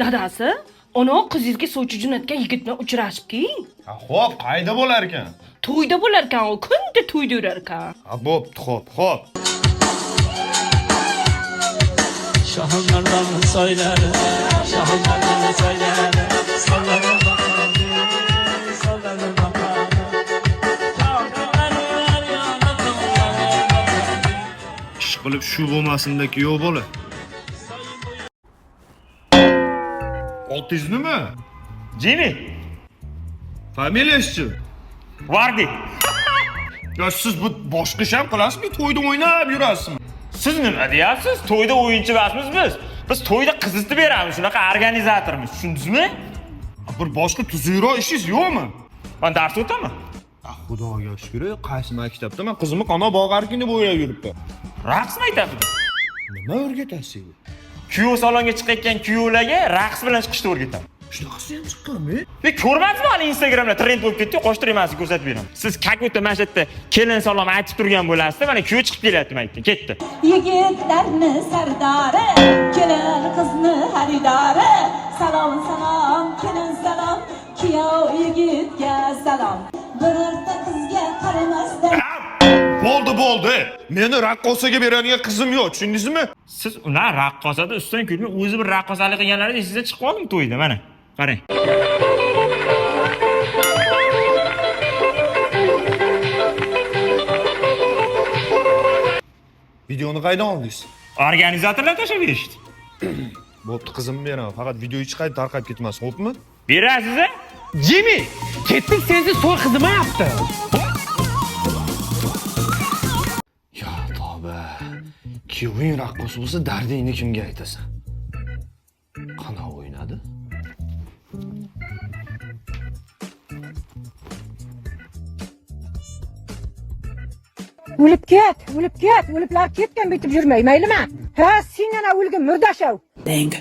Dadasi, ona qizingizga sovchi jo'natgan yigitni uchrashibki. Xo'p, qayda bo'lar ekan? To'yda bo'lar ekan, u kunda to'yda yurar ekan. Bo'pti, xo'p. Şahınlardan söyler, şahınlardan söyler, sallarım bakardı, sallarım bakardı. Ish qilib shu bo'lmasindagi yo'q bola. Otingiz nima? Jimmy, Familiyasi-chi? Vardi. Ya siz bu boshqa ish ham qilasizmi? To'yda o'ynab yurasizmi? Siz nima deyapsiz? To'yda o'yinchi emasmiz biz. Biz to'yda qizitib beramiz, shunaqa organizatormiz, tushundingizmi? Bir boshqa tuzukroq ishingiz yo'qmi? Men dars o'taman. Xudoga shukr, qaysi maktabda men qizimni qano bog'arkin deb o'ylab yuribman. Raqs maktabida. Nima o'rgatasiz? Kuyov salonga chiqayotgan kuyovlarga raqs bilan chiqishni o'rgataman. Shunaqasi ham chiqqanmi? Ko'rmadingizmi hali Instagramda trend bo'lib ketdi, qo'shtirmasini ko'rsatib beraman. Siz kakota mana shu yerda kelin salom aytib turgan bo'lasiz, mana kuyov chiqib kelyapti maytda, ketdi. Yigitlarni sardori, kelin qizni xaridori. Salom salom, kelin salom, kuyov yigitga salom. Birorta qizga qaramasdan Bo'ldi. Meni raqqosaga beradigan qizim yo'q, tushundingizmi? Siz ular raqqosada ustidan kulmay o'zi bir raqqosalik qilganlarida esingizdan chiqib qoldim to'yda, mana. Qarang. Videoni qaydan oldingiz? Organizatorlar tashlab berishdi. Bo'pti, qizimni beraman. Faqat video chiqadi, tarqab ketmasin, xo'pmi? Berasiz-a? Jimmy, ketdik sensiz so'y qizimayapti. Ya tavba. Kuyoving raqqos bo'lsa, dardingni kimga aytasan? Qana o'ynadi? O'lib ket, o'liblar ketgan bitib yurmay, maylimi? Ha, sen yana o'lgan murdashov. Dang.